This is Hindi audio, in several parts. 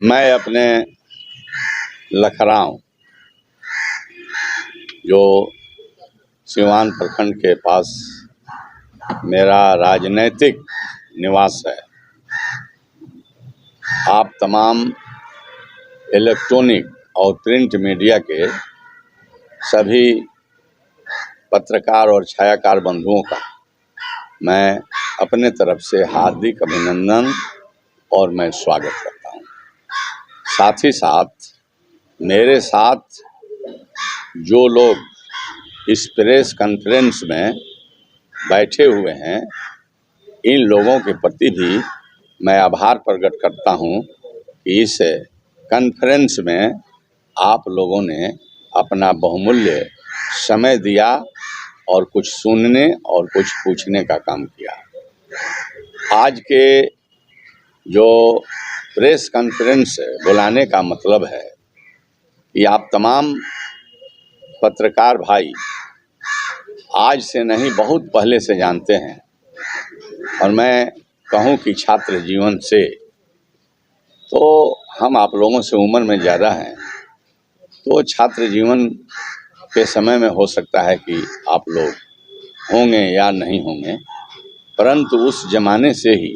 मैं अपने लखराव जो सिवान प्रखंड के पास मेरा राजनैतिक निवास है, आप तमाम इलेक्ट्रॉनिक और प्रिंट मीडिया के सभी पत्रकार और छायाकार बंधुओं का मैं अपने तरफ से हार्दिक अभिनंदन और मैं स्वागत करता हूं। साथ ही साथ मेरे साथ जो लोग इस प्रेस कॉन्फ्रेंस में बैठे हुए हैं, इन लोगों के प्रति भी मैं आभार प्रकट करता हूं कि इस कॉन्फ्रेंस में आप लोगों ने अपना बहुमूल्य समय दिया और कुछ सुनने और कुछ पूछने का काम किया। आज के जो प्रेस कॉन्फ्रेंस बुलाने का मतलब है कि आप तमाम पत्रकार भाई आज से नहीं बहुत पहले से जानते हैं, और मैं कहूं कि छात्र जीवन से तो हम आप लोगों से उम्र में ज़्यादा हैं, तो छात्र जीवन के समय में हो सकता है कि आप लोग होंगे या नहीं होंगे, परंतु उस ज़माने से ही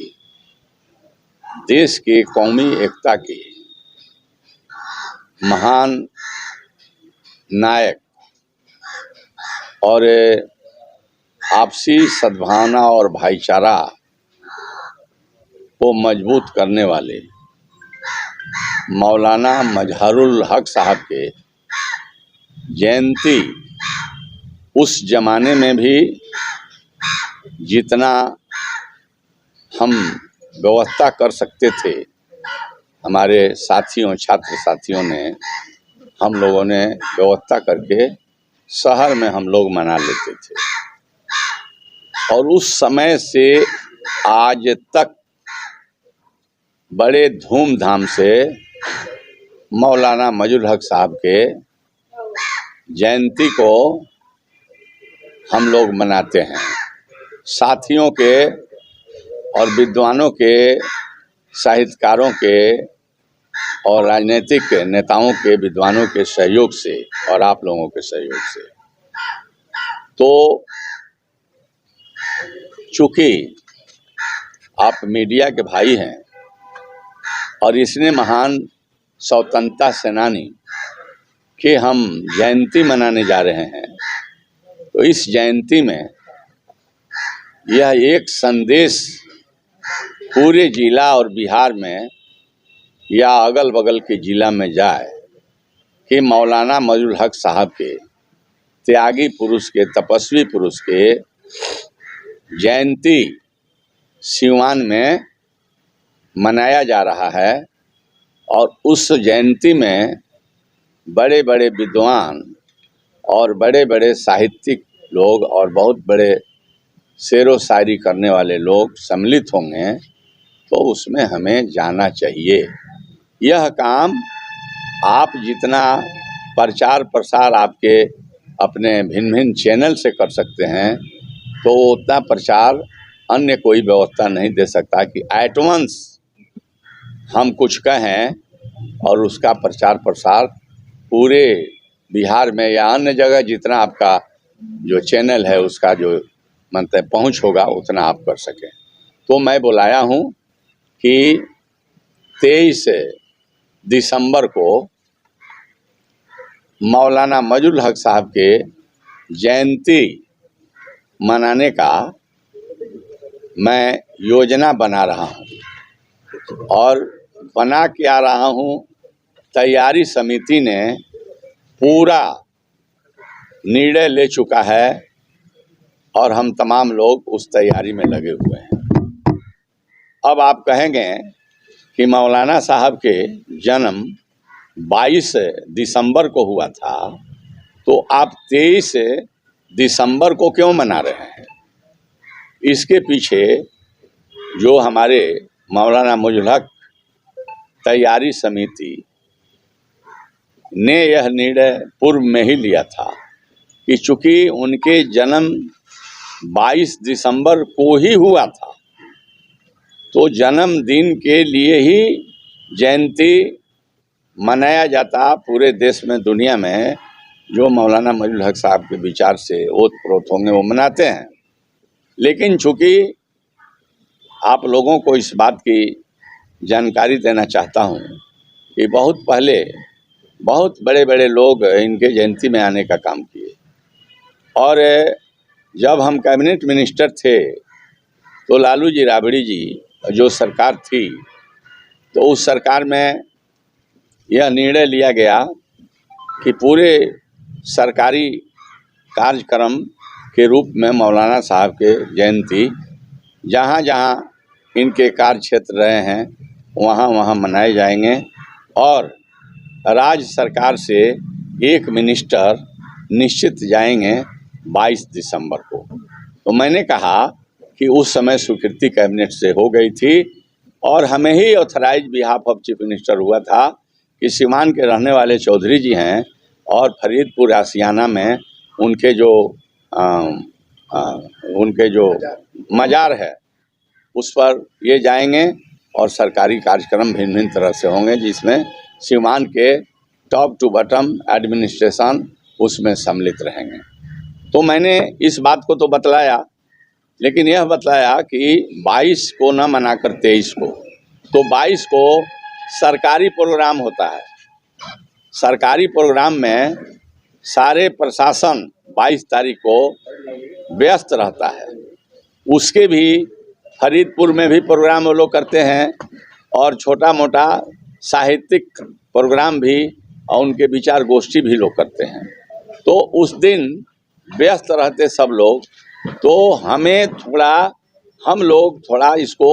देश के कौमी एकता के महान नायक और आपसी सद्भावना और भाईचारा को मजबूत करने वाले मौलाना मजहरुल हक साहब के जयंती उस जमाने में भी जितना हम व्यवस्था कर सकते थे, हमारे साथियों छात्र साथियों ने हम लोगों ने व्यवस्था करके शहर में हम लोग मना लेते थे। और उस समय से आज तक बड़े धूमधाम से मौलाना मजहरुल हक साहब के जयंती को हम लोग मनाते हैं। साथियों के और विद्वानों के, साहित्यकारों के और राजनीतिक नेताओं के, विद्वानों के सहयोग से और आप लोगों के सहयोग से, तो चूँकि आप मीडिया के भाई हैं और इसने महान स्वतंत्रता सेनानी के हम जयंती मनाने जा रहे हैं, तो इस जयंती में यह एक संदेश पूरे जिला और बिहार में या अगल बगल के जिला में जाए कि मौलाना मजहरुल हक साहब के त्यागी पुरुष के, तपस्वी पुरुष के जयंती सिवान में मनाया जा रहा है। और उस जयंती में बड़े बड़े विद्वान और बड़े बड़े साहित्यिक लोग और बहुत बड़े शेरो शायरी करने वाले लोग सम्मिलित होंगे, तो उसमें हमें जाना चाहिए। यह काम आप जितना प्रचार प्रसार आपके अपने भिन्न भिन्न चैनल से कर सकते हैं, तो उतना प्रचार अन्य कोई व्यवस्था नहीं दे सकता कि एट वंस हम कुछ कहें और उसका प्रचार प्रसार पूरे बिहार में या अन्य जगह जितना आपका जो चैनल है उसका जो मतलब पहुंच होगा उतना आप कर सकें। तो मैं बुलाया हूं कि 23 दिसंबर को मौलाना मजहरुल हक साहब के जयंती मनाने का मैं योजना बना रहा हूं और बना के आ रहा हूं। तैयारी समिति ने पूरा निर्णय ले चुका है और हम तमाम लोग उस तैयारी में लगे हुए हैं। अब आप कहेंगे कि मौलाना साहब के जन्म 22 दिसंबर को हुआ था, तो आप 23 दिसंबर को क्यों मना रहे हैं? इसके पीछे जो हमारे मौलाना मजहरुल हक तैयारी समिति ने यह निर्णय पूर्व में ही लिया था कि चूँकि उनके जन्म 22 दिसंबर को ही हुआ था, तो जन्मदिन के लिए ही जयंती मनाया जाता पूरे देश में, दुनिया में जो मौलाना मजहबुल हक साहब के विचार से ओत-प्रोत होंगे वो मनाते हैं। लेकिन चूँकि आप लोगों को इस बात की जानकारी देना चाहता हूँ कि बहुत पहले बहुत बड़े बड़े लोग इनके जयंती में आने का काम किए, और जब हम कैबिनेट मिनिस्टर थे तो लालू जी राबड़ी जी जो सरकार थी, तो उस सरकार में यह निर्णय लिया गया कि पूरे सरकारी कार्यक्रम के रूप में मौलाना साहब के जयंती जहाँ जहाँ इनके कार्य क्षेत्र रहे हैं वहाँ वहाँ मनाए जाएंगे, और राज्य सरकार से एक मिनिस्टर निश्चित जाएंगे 22 दिसंबर को। तो मैंने कहा कि उस समय स्वीकृति कैबिनेट से हो गई थी और हमें ही authorize behalf of chief minister हुआ था कि सीवान के रहने वाले चौधरी जी हैं और फरीदपुर आसियाना में उनके जो मज़ार है उस पर ये जाएंगे, और सरकारी कार्यक्रम भिन्न भिन्न तरह से होंगे जिसमें सीवान के टॉप टू बॉटम एडमिनिस्ट्रेशन उसमें सम्मिलित रहेंगे। तो मैंने इस बात को तो बतलाया, लेकिन यह बतलाया कि 22 को न मनाकर 23 को, तो 22 को सरकारी प्रोग्राम होता है। सरकारी प्रोग्राम में सारे प्रशासन 22 तारीख को व्यस्त रहता है। उसके भी फरीदपुर में भी प्रोग्राम वो लोग करते हैं और छोटा मोटा साहित्यिक प्रोग्राम भी और उनके विचार गोष्ठी भी लोग करते हैं। तो उस दिन व्यस्त रहते सब लोग, तो हम लोग थोड़ा इसको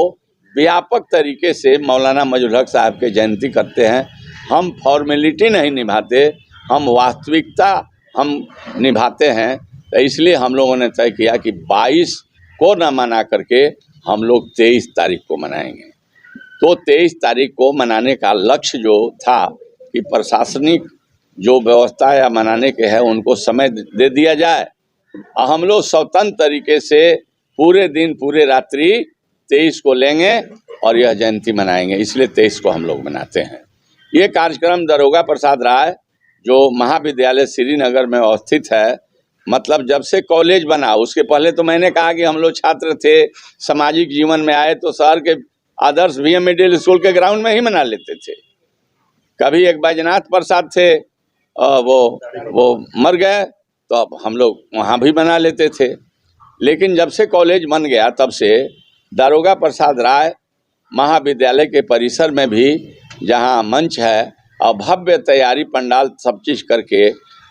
व्यापक तरीके से मौलाना मजहबुल हक साहब के जयंती करते हैं। हम फॉर्मेलिटी नहीं निभाते, हम वास्तविकता हम निभाते हैं। तो इसलिए हम लोगों ने तय किया कि 22 को न मना करके हम लोग 23 तारीख को मनाएंगे। तो 23 तारीख को मनाने का लक्ष्य जो था कि प्रशासनिक जो व्यवस्था या मनाने के है उनको समय दे दिया जाए, और हम लोग स्वतंत्र तरीके से पूरे दिन पूरे रात्रि 23 को लेंगे और यह जयंती मनाएंगे। इसलिए 23 को हम लोग मनाते हैं। ये कार्यक्रम दरोगा प्रसाद राय जो महाविद्यालय श्रीनगर में अवस्थित है, मतलब जब से कॉलेज बना, उसके पहले तो मैंने कहा कि हम लोग छात्र थे, सामाजिक जीवन में आए तो शहर के आदर्श बीएम मिडिल स्कूल के ग्राउंड में ही मना लेते थे। कभी एक बैजनाथ प्रसाद थे, वो मर गए तो अब हम लोग वहाँ भी मना लेते थे। लेकिन जब से कॉलेज बन गया तब से दरोगा प्रसाद राय महाविद्यालय के परिसर में भी जहाँ मंच है और भव्य तैयारी पंडाल सब चीज़ करके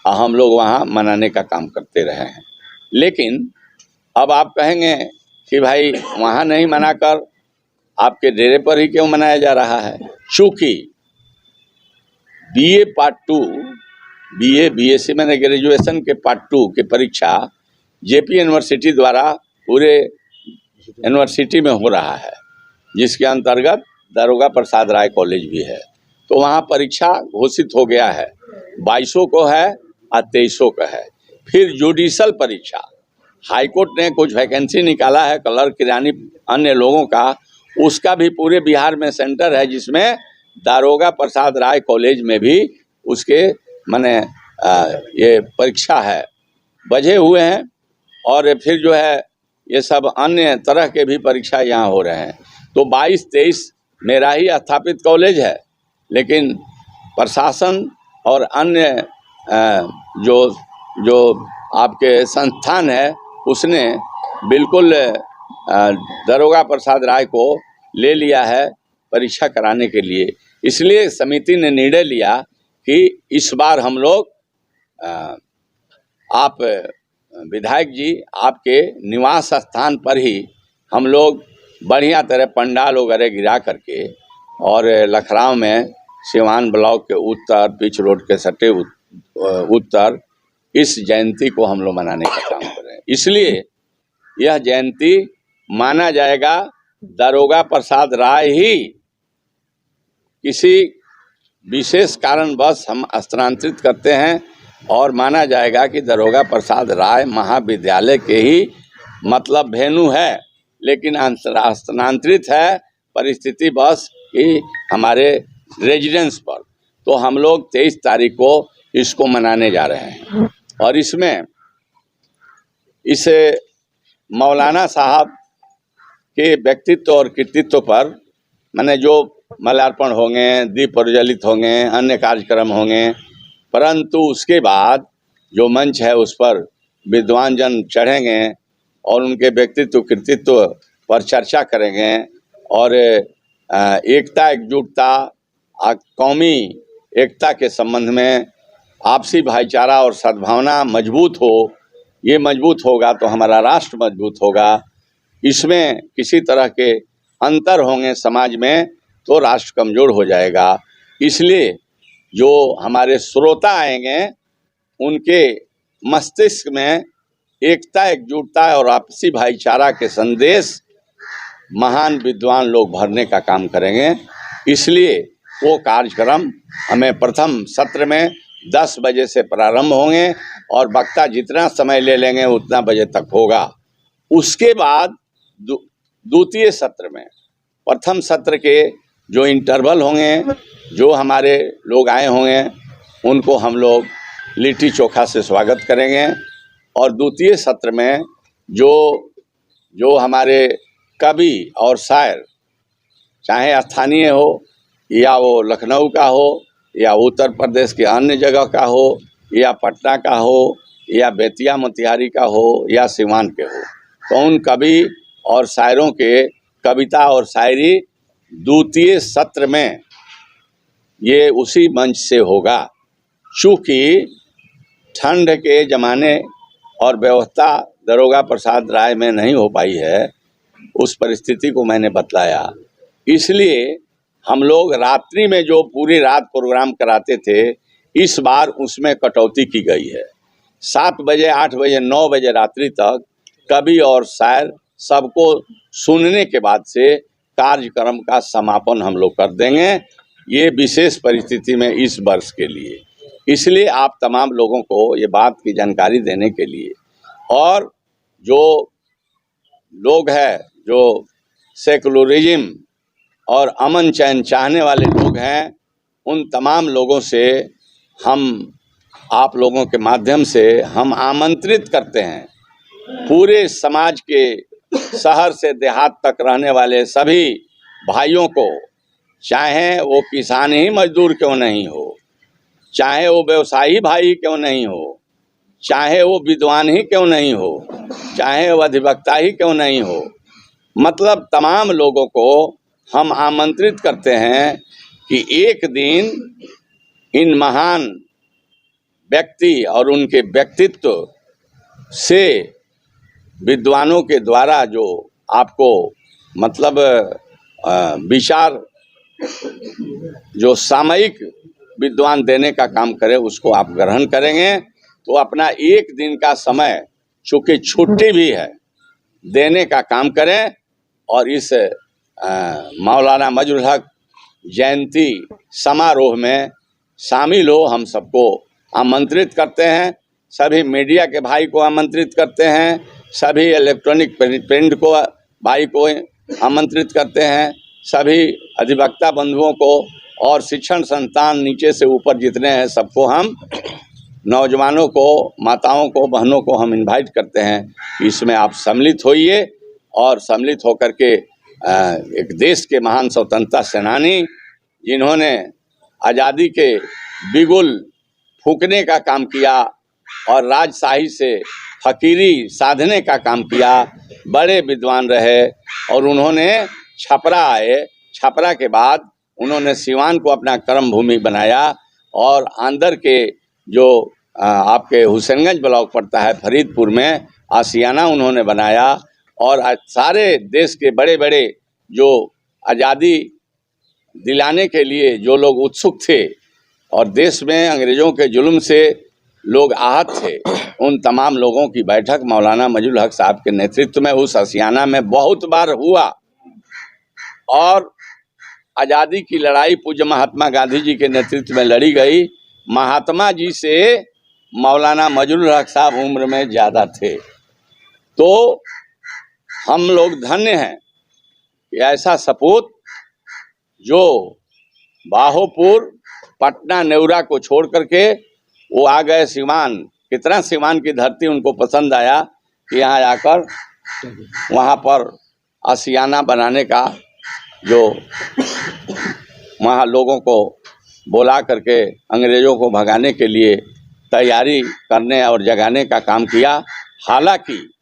हम लोग वहाँ मनाने का काम करते रहे हैं। लेकिन अब आप कहेंगे कि भाई वहाँ नहीं मनाकर आपके डेरे पर ही क्यों मनाया जा रहा है? चूँकि बीए पार्ट 2, बीएससी मैंने ग्रेजुएशन के पार्ट 2 की परीक्षा जेपी यूनिवर्सिटी द्वारा पूरे यूनिवर्सिटी में हो रहा है, जिसके अंतर्गत दरोगा प्रसाद राय कॉलेज भी है। तो वहाँ परीक्षा घोषित हो गया है, 22 को है और 23 को है। फिर जुडिशल परीक्षा, हाईकोर्ट ने कुछ वैकेंसी निकाला है क्लर्क किरानी अन्य लोगों का, उसका भी पूरे बिहार में सेंटर है, जिसमें दरोगा प्रसाद राय कॉलेज में भी उसके माने ये परीक्षा है, बजे हुए हैं। और फिर जो है ये सब अन्य तरह के भी परीक्षा यहाँ हो रहे हैं। तो 22-23 मेरा ही स्थापित कॉलेज है, लेकिन प्रशासन और अन्य जो आपके संस्थान है उसने बिल्कुल दरोगा प्रसाद राय को ले लिया है परीक्षा कराने के लिए। इसलिए समिति ने निर्णय लिया कि इस बार हम लोग आप विधायक जी आपके निवास स्थान पर ही हम लोग बढ़िया तरह पंडाल वगैरह गिरा करके और लखराव में सिवान ब्लॉक के उत्तर पिच रोड के सटे उत्तर इस जयंती को हम लोग मनाने का काम कर रहे हैं। इसलिए यह जयंती माना जाएगा दरोगा प्रसाद राय ही किसी विशेष कारणवश हम स्थानांतरित करते हैं और माना जाएगा कि दरोगा प्रसाद राय महाविद्यालय के ही मतलब वेन्यू है, लेकिन स्थानांतरित है परिस्थिति बस कि हमारे रेजिडेंस पर। तो हम लोग 23 तारीख को इसको मनाने जा रहे हैं और इसमें इस मौलाना साहब के व्यक्तित्व और कृतित्व पर मैंने जो माल्यार्पण होंगे, दीप प्रज्वलित होंगे, अन्य कार्यक्रम होंगे, परंतु उसके बाद जो मंच है उस पर विद्वान जन चढ़ेंगे और उनके व्यक्तित्व कृतित्व पर चर्चा करेंगे और एकता एकजुटता कौमी एकता के संबंध में आपसी भाईचारा और सद्भावना मजबूत हो। ये मजबूत होगा तो हमारा राष्ट्र मजबूत होगा। इसमें किसी तरह के अंतर होंगे समाज में तो राष्ट्र कमज़ोर हो जाएगा। इसलिए जो हमारे श्रोता आएंगे उनके मस्तिष्क में एकता एकजुटता और आपसी भाईचारा के संदेश महान विद्वान लोग भरने का काम करेंगे। इसलिए वो कार्यक्रम हमें प्रथम सत्र में 10 बजे से प्रारंभ होंगे और वक्ता जितना समय ले लेंगे उतना बजे तक होगा। उसके बाद द्वितीय सत्र में प्रथम सत्र के जो इंटरवल होंगे, जो हमारे लोग आए होंगे उनको हम लोग लिट्टी चोखा से स्वागत करेंगे और द्वितीय सत्र में जो हमारे कवि और शायर, चाहे स्थानीय हो या वो लखनऊ का हो या उत्तर प्रदेश के अन्य जगह का हो या पटना का हो या बेतिया मोतिहारी का हो या सिवान के हो, तो उन कवि और शायरों के कविता और शायरी द्वितीय सत्र में ये उसी मंच से होगा। चूँकि ठंड के ज़माने और व्यवस्था दरोगा प्रसाद राय में नहीं हो पाई है, उस परिस्थिति को मैंने बतलाया। इसलिए हम लोग रात्रि में जो पूरी रात प्रोग्राम कराते थे, इस बार उसमें कटौती की गई है। 7 बजे, 8 बजे, 9 बजे रात्रि तक कवि और शायर सबको सुनने के बाद से कार्यक्रम का समापन हम लोग कर देंगे। ये विशेष परिस्थिति में इस वर्ष के लिए, इसलिए आप तमाम लोगों को ये बात की जानकारी देने के लिए, और जो लोग हैं जो सेकुलरिज्म और अमन चैन चाहने वाले लोग हैं, उन तमाम लोगों से हम आप लोगों के माध्यम से हम आमंत्रित करते हैं पूरे समाज के शहर से देहात तक रहने वाले सभी भाइयों को, चाहे वो किसान ही मजदूर क्यों नहीं हो, चाहे वो व्यवसायी भाई क्यों नहीं हो, चाहे वो विद्वान ही क्यों नहीं हो, चाहे वो अधिवक्ता ही क्यों नहीं हो, मतलब तमाम लोगों को हम आमंत्रित करते हैं कि एक दिन इन महान व्यक्ति और उनके व्यक्तित्व से विद्वानों के द्वारा जो आपको मतलब विचार जो सामयिक विद्वान देने का काम करे उसको आप ग्रहण करेंगे। तो अपना एक दिन का समय, चूँकि छुट्टी भी है, देने का काम करें और इस मौलाना मजरुल हक जयंती समारोह में शामिल हो। हम सबको आमंत्रित करते हैं, सभी मीडिया के भाई को आमंत्रित करते हैं, सभी इलेक्ट्रॉनिक प्रिंट को भाई को आमंत्रित करते हैं, सभी अधिवक्ता बंधुओं को और शिक्षण संस्थान नीचे से ऊपर जितने हैं सबको, हम नौजवानों को, माताओं को, बहनों को हम इनवाइट करते हैं। इसमें आप सम्मिलित होइए और सम्मिलित होकर के एक देश के महान स्वतंत्रता सेनानी जिन्होंने आज़ादी के बिगुल फूंकने का काम किया और राजशाही से फकीरी साधने का काम किया, बड़े विद्वान रहे और उन्होंने छपरा आए। छपरा के बाद उन्होंने सिवान को अपना कर्म भूमि बनाया और आंध्र के जो आपके हुसैनगंज ब्लॉक पड़ता है फरीदपुर में आशियाना उन्होंने बनाया और सारे देश के बड़े बड़े जो आज़ादी दिलाने के लिए जो लोग उत्सुक थे और देश में अंग्रेज़ों के जुल्म से लोग आहत थे, उन तमाम लोगों की बैठक मौलाना मजरुल हक साहब के नेतृत्व में उस आशियाना में बहुत बार हुआ और आज़ादी की लड़ाई पूज्य महात्मा गांधी जी के नेतृत्व में लड़ी गई। महात्मा जी से मौलाना मजरुल हक साहब उम्र में ज़्यादा थे। तो हम लोग धन्य हैं कि ऐसा सपूत जो बाहोपुर, पटना, नेवरा को छोड़ करके वो आ गए सिवान। कितना सिवान की धरती उनको पसंद आया कि यहाँ आकर वहाँ पर आशियाना बनाने का जो वहाँ लोगों को बुला करके अंग्रेज़ों को भगाने के लिए तैयारी करने और जगाने का काम किया। हालांकि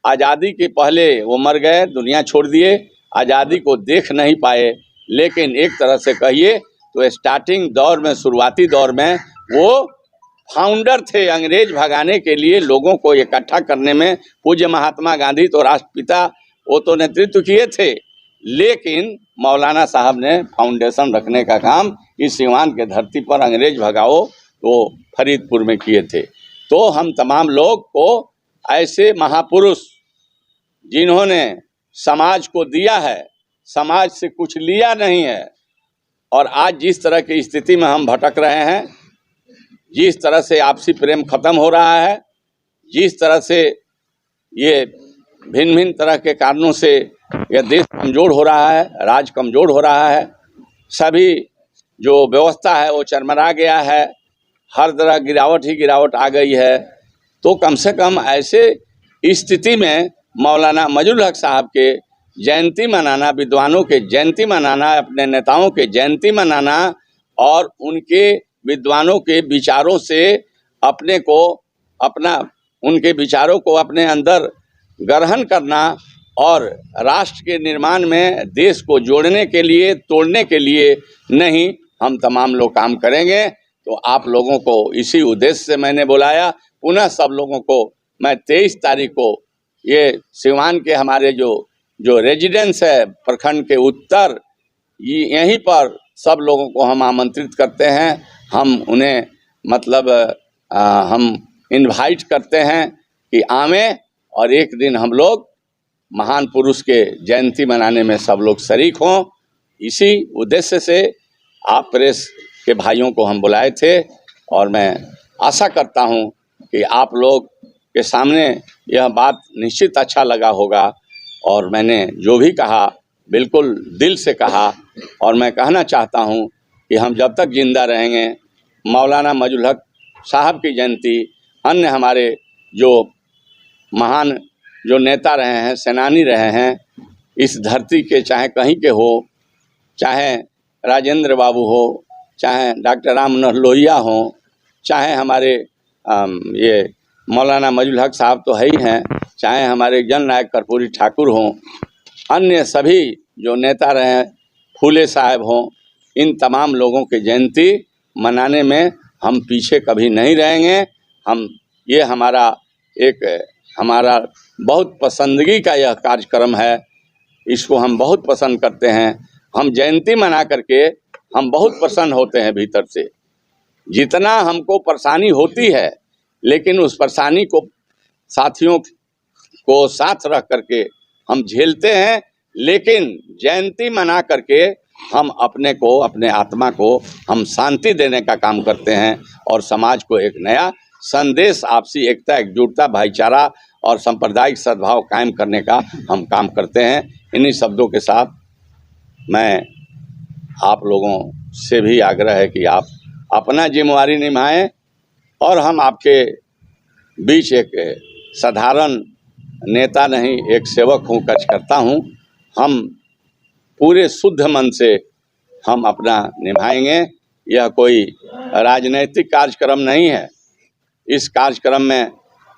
आज़ादी के पहले वो मर गए, दुनिया छोड़ दिए, आज़ादी को देख नहीं पाए। लेकिन एक तरह से कहिए तो स्टार्टिंग दौर में, शुरुआती दौर में वो फाउंडर थे अंग्रेज भगाने के लिए, लोगों को इकट्ठा करने में। पूज्य महात्मा गांधी तो राष्ट्रपिता, वो तो नेतृत्व किए थे, लेकिन मौलाना साहब ने फाउंडेशन रखने का काम इस सिवान के धरती पर अंग्रेज भगाओ तो फरीदपुर में किए थे। तो हम तमाम लोग को ऐसे महापुरुष जिन्होंने समाज को दिया है, समाज से कुछ लिया नहीं है, और आज जिस तरह की स्थिति में हम भटक रहे हैं, जिस तरह से आपसी प्रेम खत्म हो रहा है, जिस तरह से ये भिन्न भिन्न तरह के कारणों से यह देश कमज़ोर हो रहा है, राज कमज़ोर हो रहा है, सभी जो व्यवस्था है वो चरमरा गया है, हर तरह गिरावट ही गिरावट आ गई है। तो कम से कम ऐसे स्थिति में मौलाना मजरुल हक साहब के जयंती मनाना, विद्वानों के जयंती मनाना, अपने नेताओं के जयंती मनाना और उनके विद्वानों के विचारों से अपने को उनके विचारों को अपने अंदर ग्रहण करना और राष्ट्र के निर्माण में देश को जोड़ने के लिए, तोड़ने के लिए नहीं, हम तमाम लोग काम करेंगे। तो आप लोगों को इसी उद्देश्य से मैंने बुलाया। पुनः सब लोगों को मैं 23 तारीख को ये सिवान के हमारे जो रेजिडेंस है प्रखंड के उत्तर, यहीं पर सब लोगों को हम आमंत्रित करते हैं। हम उन्हें हम इनवाइट करते हैं कि आवें और एक दिन हम लोग महान पुरुष के जयंती मनाने में सब लोग शरीक हों। इसी उद्देश्य से आप प्रेस के भाइयों को हम बुलाए थे और मैं आशा करता हूं कि आप लोग के सामने यह बात निश्चित अच्छा लगा होगा। और मैंने जो भी कहा बिल्कुल दिल से कहा, और मैं कहना चाहता हूं कि हम जब तक जिंदा रहेंगे मौलाना मजरुल हक साहब की जयंती, अन्य हमारे जो महान जो नेता रहे हैं, सेनानी रहे हैं इस धरती के, चाहे कहीं के हो, चाहे राजेंद्र बाबू हो, चाहे डॉक्टर राम मनोहर लोहिया हो, चाहे हमारे ये मौलाना मजरुल हक साहब तो है ही हैं, चाहे हमारे जननायक कर्पूरी ठाकुर हों, अन्य सभी जो नेता रहे हैं, फूले साहब हों, इन तमाम लोगों के जयंती मनाने में हम पीछे कभी नहीं रहेंगे। ये हमारा बहुत पसंदगी का यह कार्यक्रम है, इसको हम बहुत पसंद करते हैं। हम जयंती मना करके हम बहुत प्रसन्न होते हैं भीतर से। जितना हमको परेशानी होती है, लेकिन उस परेशानी को साथियों को साथ रख करके हम झेलते हैं, लेकिन जयंती मना करके हम अपने को, अपने आत्मा को हम शांति देने का काम करते हैं और समाज को एक नया संदेश, आपसी एकता, एकजुटता, भाईचारा और सांप्रदायिक सद्भाव कायम करने का हम काम करते हैं। इन्हीं शब्दों के साथ मैं आप लोगों से भी आग्रह है कि आप अपना जिम्मेवारी निभाएं और हम आपके बीच एक साधारण नेता नहीं, एक सेवक हूँ, कार्यकर्ता हूँ। हम पूरे शुद्ध मन से हम अपना निभाएंगे। यह कोई राजनैतिक कार्यक्रम नहीं है। इस कार्यक्रम में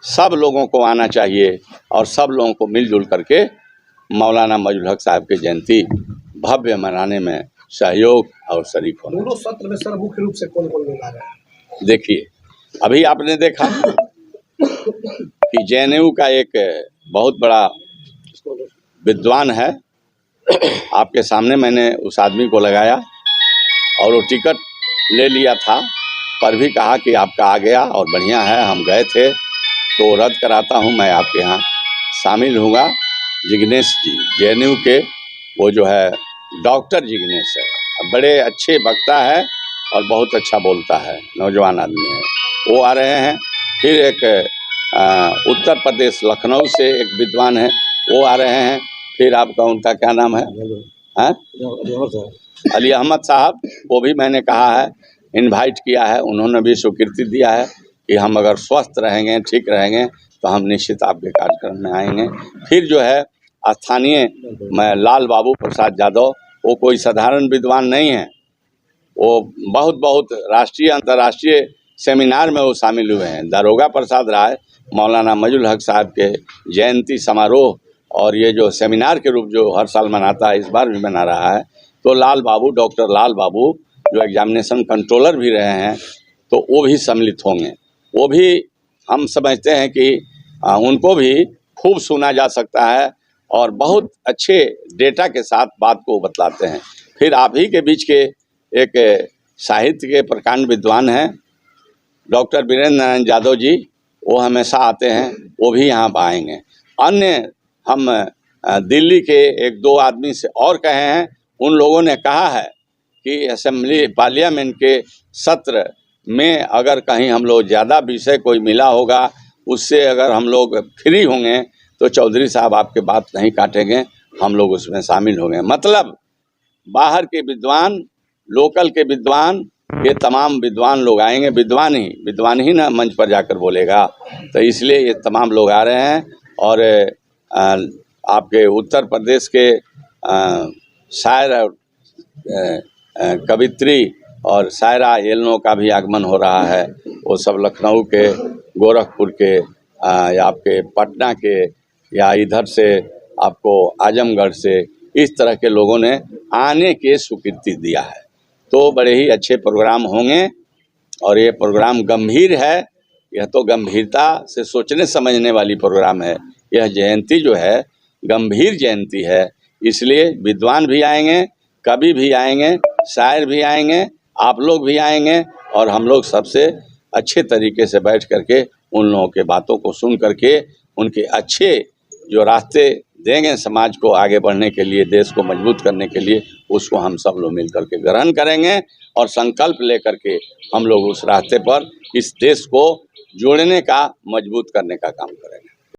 सब लोगों को आना चाहिए और सब लोगों को मिलजुल करके मौलाना मजरुल हक साहब की जयंती भव्य मनाने में सहयोग और शरीक होना। दोनों सत्र में सर मुख्य रूप से कौन कौन लोग आ रहे हैं? देखिए, अभी आपने देखा कि जेएनयू का एक बहुत बड़ा विद्वान है, आपके सामने मैंने उस आदमी को लगाया और वो टिकट ले लिया था, पर भी कहा कि आपका आ गया और बढ़िया है, हम गए थे तो रद्द कराता हूँ, मैं आपके यहाँ शामिल हूँगा। जिग्नेश जी, जेएनयू के, वो जो है डॉक्टर जिग्नेश है, बड़े अच्छे वक्ता है और बहुत अच्छा बोलता है, नौजवान आदमी है, वो आ रहे हैं। फिर एक उत्तर प्रदेश लखनऊ से एक विद्वान है, वो आ रहे हैं। फिर आपका उनका क्या नाम है? अली अहमद साहब को भी मैंने कहा है, इनवाइट किया है, उन्होंने भी स्वीकृति दिया है कि हम अगर स्वस्थ रहेंगे, ठीक रहेंगे तो हम निश्चित आपके कार्यक्रम में आएंगे। फिर जो है स्थानीय लाल बाबू प्रसाद यादव, वो कोई साधारण विद्वान नहीं है, वो बहुत राष्ट्रीय अंतर्राष्ट्रीय सेमिनार में वो शामिल हुए हैं। दारोगा प्रसाद राय, मौलाना मजहुल हक साहब के जयंती समारोह और ये जो सेमिनार के रूप जो हर साल मनाता है, इस बार भी मना रहा है। तो लाल बाबू, डॉक्टर लाल बाबू जो एग्जामिनेशन कंट्रोलर भी रहे हैं, तो वो भी सम्मिलित होंगे। वो भी हम समझते हैं कि उनको भी खूब सुना जा सकता है और बहुत अच्छे डेटा के साथ बात को बतलाते हैं। फिर आप ही के बीच के एक साहित्य के प्रकांड विद्वान हैं डॉक्टर वीरेंद्र नारायण यादव जी, वो हमेशा आते हैं, वो भी यहाँ पर आएंगे। अन्य हम दिल्ली के एक दो आदमी से और कहे हैं, उन लोगों ने कहा है कि असेंबली पार्लियामेंट के सत्र में अगर कहीं हम लोग ज़्यादा विषय कोई मिला होगा, उससे अगर हम लोग फ्री होंगे तो चौधरी साहब आपके बात नहीं काटेंगे, हम लोग उसमें शामिल होंगे। मतलब बाहर के विद्वान, लोकल के विद्वान, ये तमाम विद्वान लोग आएंगे। विद्वान ही ना मंच पर जाकर बोलेगा, तो इसलिए ये तमाम लोग आ रहे हैं। और आपके उत्तर प्रदेश के शायर और कवित्री और शायरा येलनों का भी आगमन हो रहा है। वो सब लखनऊ के, गोरखपुर के, या आपके पटना के, या इधर से आपको आजमगढ़ से, इस तरह के लोगों ने आने की स्वीकृति दिया है। तो बड़े ही अच्छे प्रोग्राम होंगे और ये प्रोग्राम गंभीर है। यह तो गंभीरता से सोचने समझने वाली प्रोग्राम है। यह जयंती जो है गंभीर जयंती है, इसलिए विद्वान भी आएंगे, कवि भी आएंगे, शायर भी आएंगे, आप लोग भी आएंगे और हम लोग सबसे अच्छे तरीके से बैठ करके उन लोगों के बातों को सुन करके उनके अच्छे जो रास्ते देंगे समाज को आगे बढ़ने के लिए, देश को मजबूत करने के लिए, उसको हम सब लोग मिल करके ग्रहण करेंगे और संकल्प लेकर के हम लोग उस रास्ते पर इस देश को जोड़ने का, मजबूत करने का काम करेंगे।